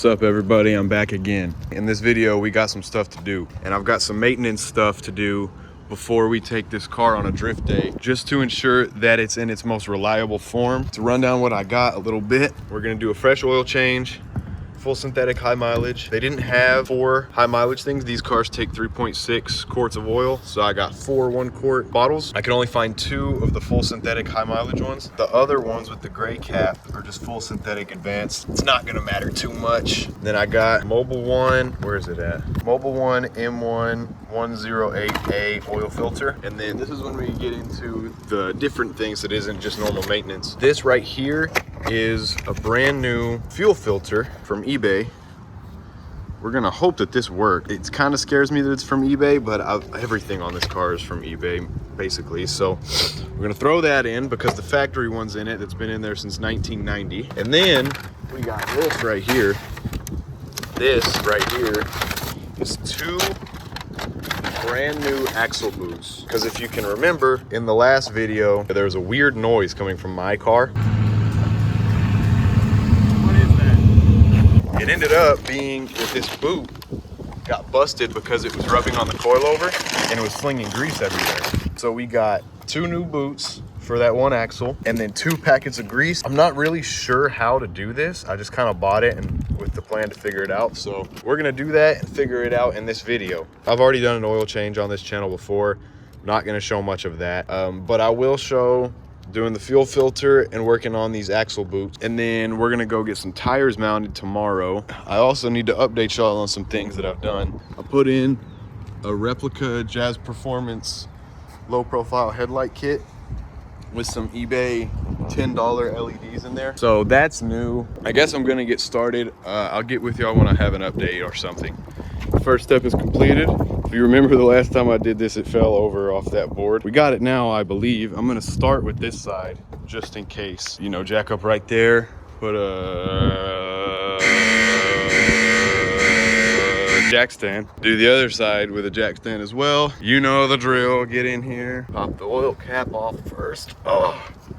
What's up everybody, I'm back again. In this video we got some stuff to do, and I've got some maintenance stuff to do before we take this car on a drift day, just to ensure that it's in its most reliable form. To run down what I got a little bit, we're gonna do a fresh oil change, full synthetic high mileage. They didn't have 4 high mileage things. These cars take 3.6 quarts of oil, so I got 4 1-quart bottles. I could only find 2 of the full synthetic high mileage ones. The other ones with the gray cap are just full synthetic advanced. It's not gonna matter too much. Then I got Mobile One, where is it at? Mobile One M1 108A oil filter. And then this is when we get into the different things that isn't just normal maintenance. This right here is a brand new fuel filter from eBay. We're gonna hope that this works. It kind of scares me that it's from eBay, but everything on this car is from eBay basically. So we're gonna throw that in because the factory one's in it that's been in there since 1990. And then we got this right here. This right here is 2 brand new axle boots. Because if you can remember, in the last video, there was a weird noise coming from my car. It ended up being that this boot got busted because it was rubbing on the coilover and it was slinging grease everywhere. So we got 2 new boots for that one axle and then 2 packets of grease. I'm not really sure how to do this. I just kind of bought it and with the plan to figure it out. So we're gonna do that and figure it out in this video. I've already done an oil change on this channel before. I'm not gonna show much of that, but I will show doing the fuel filter and working on these axle boots. And then we're gonna go get some tires mounted tomorrow. I also need to update y'all on some things that I've done. I put in a replica Jazz Performance low profile headlight kit with some eBay $10 LEDs in there. So that's new. I guess I'm gonna get started. I'll get with y'all when I have an update or something. The first step is completed. If you remember the last time I did this, it fell over off that board. We got it now, I believe. I'm gonna start with this side just in case. You know, jack up right there, put a jack stand. Do the other side with a jack stand as well. You know the drill. Get in here, pop the oil cap off first. Oh,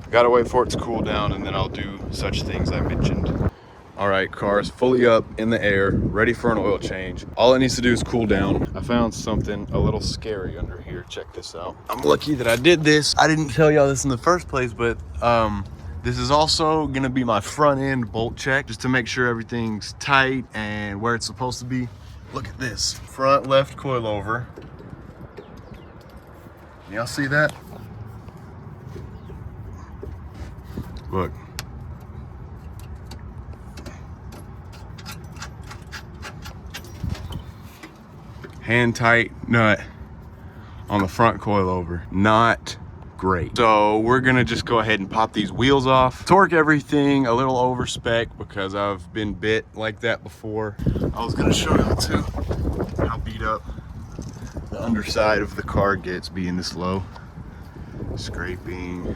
gotta wait for it to cool down and then I'll do such things I mentioned. All right, car's fully up in the air, ready for an oil change. All it needs to do is cool down. I found something a little scary under here. Check this out. I'm lucky that I did this. I didn't tell y'all this in the first place, but this is also gonna be my front end bolt check, just to make sure everything's tight and where it's supposed to be. Look at this, front left coilover. Y'all see that? Look. Hand tight nut on the front coilover. Not great. So we're gonna just go ahead and pop these wheels off. Torque everything a little over spec because I've been bit like that before. I was gonna show you too how beat up the underside of the car gets being this low. Scraping.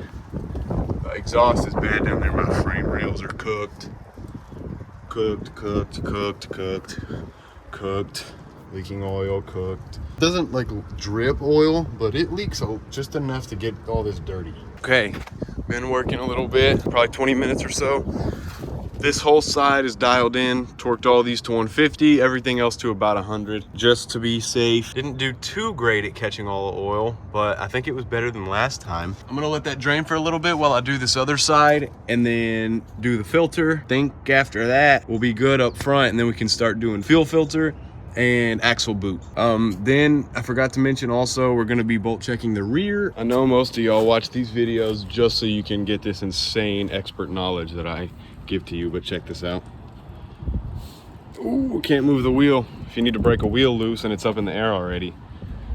The exhaust is bad down there. My frame rails are cooked. Cooked. Leaking oil, cooked. Doesn't like drip oil, but it leaks just enough to get all this dirty. Okay, been working a little bit, probably 20 minutes or so. This whole side is dialed in, torqued all these to 150, everything else to about 100, just to be safe. Didn't do too great at catching all the oil, but I think it was better than last time. I'm gonna let that drain for a little bit while I do this other side and then do the filter. Think after that we'll be good up front and then we can start doing fuel filter and axle boot. Then I forgot to mention also, we're gonna be bolt checking the rear. I know most of y'all watch these videos just so you can get this insane expert knowledge that I give to you, but check this out. Ooh, can't move the wheel. If you need to break a wheel loose and it's up in the air already,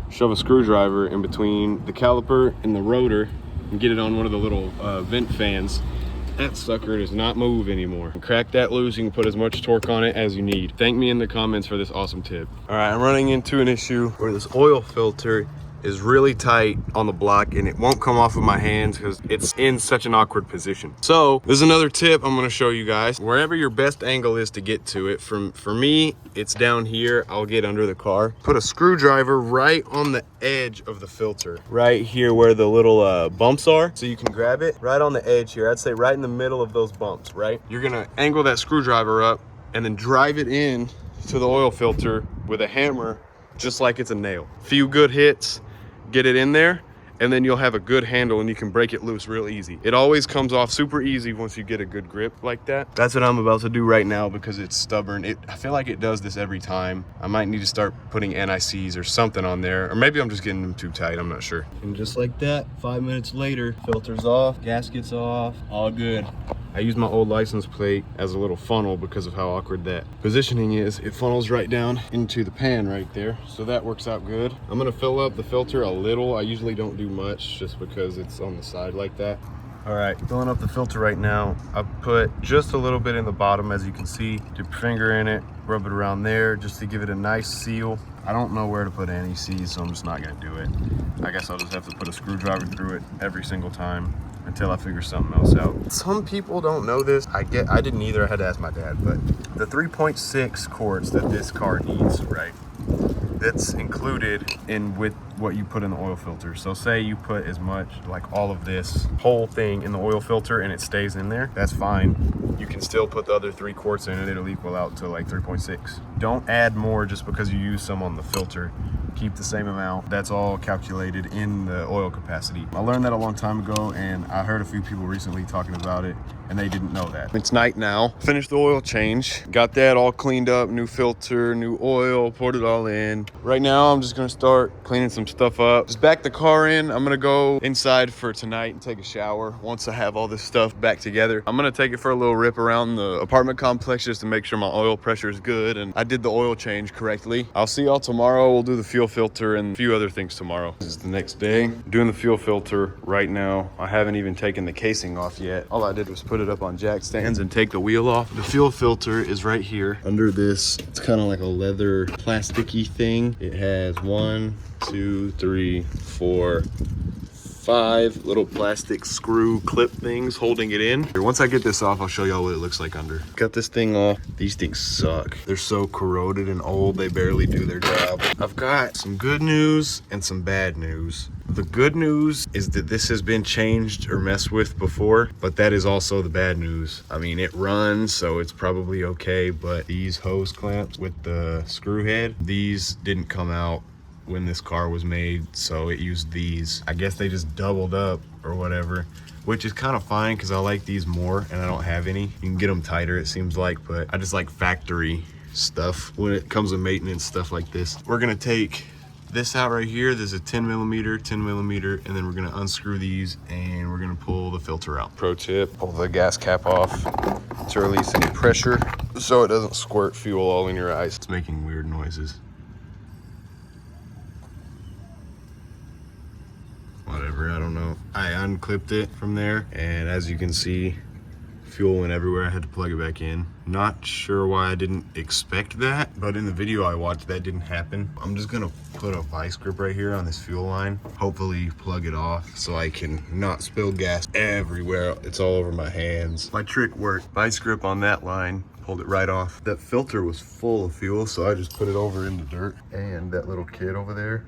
shove a screwdriver in between the caliper and the rotor and get it on one of the little vent fans. That sucker does not move anymore. Crack that loose, you can put as much torque on it as you need. Thank me in the comments for this awesome tip. All right, I'm running into an issue where this oil filter is really tight on the block and it won't come off of my hands because it's in such an awkward position. So there's another tip I'm gonna show you guys. Wherever your best angle is to get to it, for me, it's down here. I'll get under the car. Put a screwdriver right on the edge of the filter. Right here where the little bumps are. So you can grab it right on the edge here. I'd say right in the middle of those bumps, right? You're gonna angle that screwdriver up and then drive it in to the oil filter with a hammer, just like it's a nail. Few good hits, get it in there, and then you'll have a good handle and you can break it loose real easy. It always comes off super easy once you get a good grip like that. That's what I'm about to do right now because it's stubborn. I feel like it does this every time. I might need to start putting NICs or something on there, or maybe I'm just getting them too tight, I'm not sure. And just like that, 5 minutes later, filter's off, gasket's off, all good. I use my old license plate as a little funnel because of how awkward that positioning is. It funnels right down into the pan right there, so that works out good. I'm gonna fill up the filter a little. I usually don't do much just because it's on the side like that. All right, filling up the filter right now. I put just a little bit in the bottom, as you can see. Dip your finger in it, rub it around there just to give it a nice seal. I don't know where to put NECs, so I'm just not gonna do it. I guess I'll just have to put a screwdriver through it every single time until I figure something else out. Some people don't know this. I didn't either. I had to ask my dad, but the 3.6 quarts that this car needs, right? That's included in with what you put in the oil filter. So say you put as much, like all of this whole thing in the oil filter and it stays in there, that's fine. You can still put the other 3 quarts in it. It'll equal out to like 3.6. Don't add more just because you use some on the filter. Keep the same amount. That's all calculated in the oil capacity. I learned that a long time ago, and I heard a few people recently talking about it and they didn't know that. It's night now. Finished the oil change. Got that all cleaned up, new filter, new oil, poured it all in. Right now, I'm just gonna start cleaning some stuff up. Just back the car in. I'm gonna go inside for tonight and take a shower. Once I have all this stuff back together, I'm gonna take it for a little rip around the apartment complex just to make sure my oil pressure is good and I did the oil change correctly. I'll see y'all tomorrow. We'll do the fuel filter and a few other things tomorrow. This is the next day. I'm doing the fuel filter right now. I haven't even taken the casing off yet. All I did was put it up on jack stands and take the wheel off. The fuel filter is right here under this. It's kind of like a leather plasticky thing. It has 1, 2, 3, 4, 5 little plastic screw clip things holding it in. Once I get this off, I'll show y'all what it looks like under. Cut this thing off. These things suck. They're so corroded and old, they barely do their job. I've got some good news and some bad news. The good news is that this has been changed or messed with before, but that is also the bad news. I mean, it runs, so it's probably okay, but these hose clamps with the screw head, these didn't come out when this car was made, so it used these. I guess they just doubled up or whatever, which is kind of fine because I like these more and I don't have any. You can get them tighter, it seems like, but I just like factory stuff when it comes with maintenance stuff like this. We're gonna take this out right here. There's a 10 millimeter, and then we're gonna unscrew these and we're gonna pull the filter out. Pro tip, pull the gas cap off to release any pressure so it doesn't squirt fuel all in your eyes. It's making weird noises. Whatever, I don't know. I unclipped it from there, and as you can see, fuel went everywhere. I had to plug it back in. Not sure why I didn't expect that, but in the video I watched, that didn't happen. I'm just gonna put a vice grip right here on this fuel line, hopefully plug it off so I can not spill gas everywhere. It's all over my hands. My trick worked. Vice grip on that line, pulled it right off. That filter was full of fuel, so I just put it over in the dirt. And that little kid over there,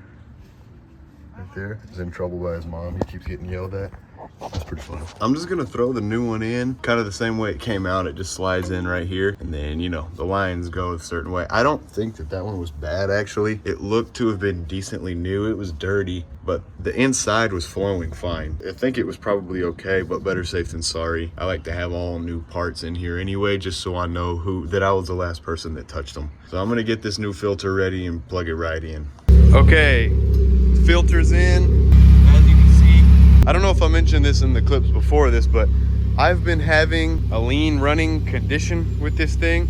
right there, is in trouble by his mom. He keeps getting yelled at. That's pretty funny. I'm just gonna throw the new one in kind of the same way it came out. It just slides in right here, and then, you know, the lines go a certain way. I don't think that one was bad, actually. It looked to have been decently new. It was dirty, but the inside was flowing fine. I think it was probably okay, but better safe than sorry. I like to have all new parts in here anyway, just so I know that I was the last person that touched them. So I'm gonna get this new filter ready and plug it right in. Okay, filter's in. As you can see, I don't know if I mentioned this in the clips before this, but I've been having a lean running condition with this thing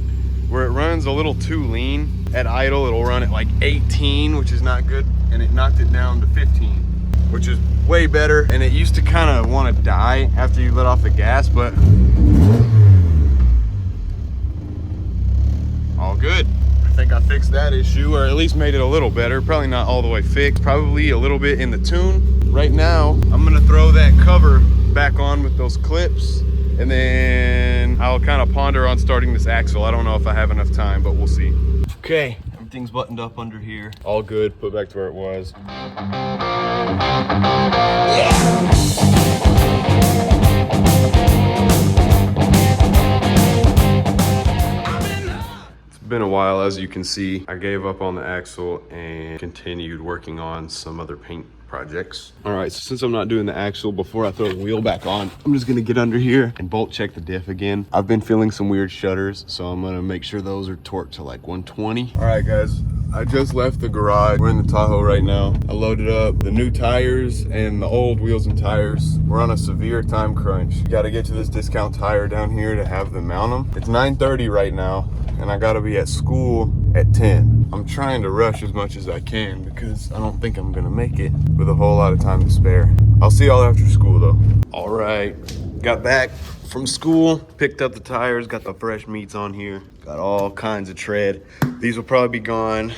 where it runs a little too lean. At idle, it'll run at like 18, which is not good, and it knocked it down to 15, which is way better. And it used to kind of want to die after you let off the gas, but all good. I think I fixed that issue, or at least made it a little better. Probably not all the way fixed, probably a little bit in the tune. Right now, I'm gonna throw that cover back on with those clips, and then I'll kind of ponder on starting this axle. I don't know if I have enough time, but we'll see. Okay, everything's buttoned up under here. All good, put back to where it was. Been a while, as you can see. I gave up on the axle and continued working on some other paint projects. All right, so since I'm not doing the axle, before I throw the wheel back on, I'm just gonna get under here and bolt check the diff again. I've been feeling some weird shudders, so I'm gonna make sure those are torqued to like 120. All right, guys, I just left the garage. We're in the Tahoe right now. I loaded up the new tires and the old wheels and tires. We're on a severe time crunch. Got to get to this discount tire down here to have them mount them. It's 9:30 right now, and I got to be at school at 10. I'm trying to rush as much as I can because I don't think I'm gonna make it with a whole lot of time to spare. I'll see y'all after school though. All right, got back from school, picked up the tires, got the fresh meats on here, got all kinds of tread. These will probably be gone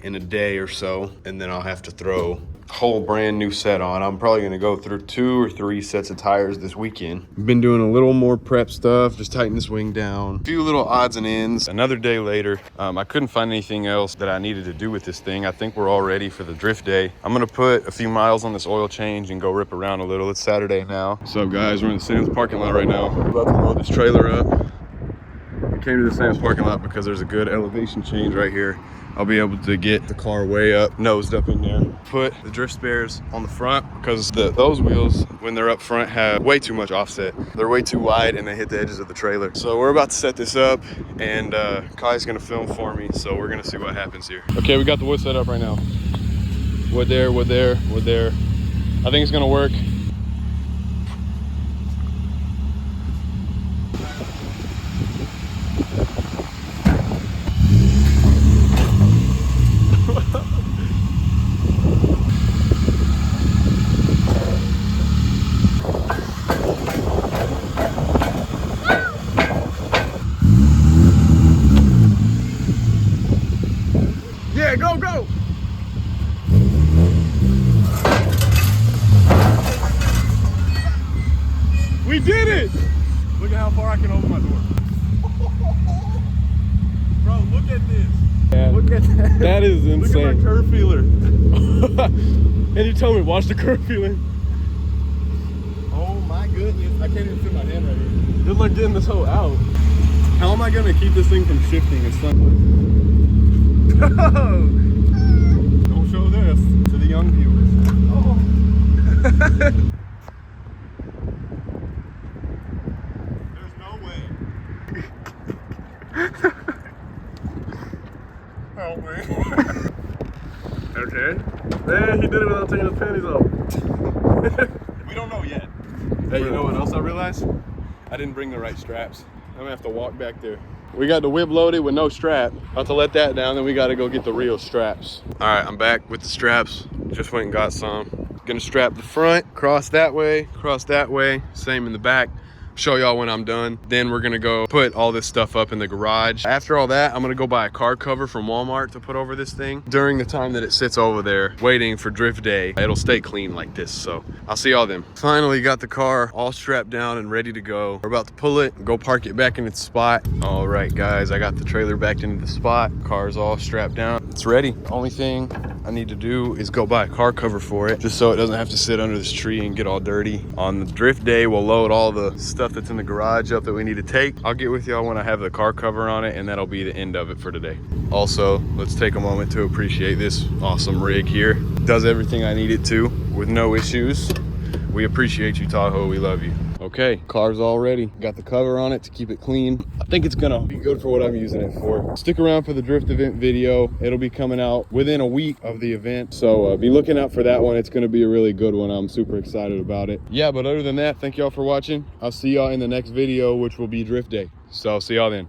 in a day or so, and then I'll have to throw a whole brand new set on. I'm probably gonna go through 2 or 3 sets of tires this weekend. Been doing a little more prep stuff, just tighten this wing down, a few little odds and ends. Another day later, I couldn't find anything else that I needed to do with this thing. I think we're all ready for the drift day. I'm gonna put a few miles on this oil change and go rip around a little. It's Saturday now. What's up, guys? We're in the Sam's parking lot right now. We're about to load this trailer up. I came to the Sam's parking lot because there's a good elevation change right here. I'll be able to get the car way up, nosed up in there. Put the drift spares on the front because those wheels, when they're up front, have way too much offset. They're way too wide and they hit the edges of the trailer. So we're about to set this up, and Kai's gonna film for me, so we're gonna see what happens here. Okay, we got the wood set up right now. Wood there, wood there, wood there. I think it's gonna work. Yeah, go, go! We did it! Look at how far I can open my door. Bro, look at this. Yeah, look at that. That is insane. Look at my curve feeler. And you told me, watch the curve feeler. Oh my goodness. I can't even fit my hand right here. Good luck getting this hoe out. How am I gonna keep this thing from shifting and something? Don't show this to the young viewers. Oh. There's no way. Help me. Okay. Man, he did it without taking his panties off. We don't know yet. Hey, you know what else I realized? I didn't bring the right straps. I'm gonna have to walk back there. We got the whip loaded with no strap. About to let that down, then we gotta go get the real straps. All right, I'm back with the straps. Just went and got some. Gonna strap the front, cross that way, same in the back. Show y'all when I'm done. Then we're gonna go put all this stuff up in the garage. After all that, I'm gonna go buy a car cover from Walmart to put over this thing. During the time that it sits over there waiting for drift day, it'll stay clean like this. So I'll see y'all then. Finally got the car all strapped down and ready to go. We're about to pull it, go park it back in its spot. All right, guys, I got the trailer back into the spot. Car's all strapped down. It's ready. Only thing I need to do is go buy a car cover for it, just so it doesn't have to sit under this tree and get all dirty. On the drift day, we'll load all the stuff that's in the garage up that we need to take. I'll get with y'all when I have the car cover on it, and that'll be the end of it for today. Also, let's take a moment to appreciate this awesome rig here. Does everything I need it to with no issues. We appreciate you, Tahoe. We love you. Okay, car's all ready. Got the cover on it to keep it clean. I think it's gonna be good for what I'm using it for. Stick around for the drift event video. It'll be coming out within a week of the event, so be looking out for that one. It's gonna be a really good one. I'm super excited about it. Yeah, but other than that, thank y'all for watching. I'll see y'all in the next video, which will be drift day. So see y'all then.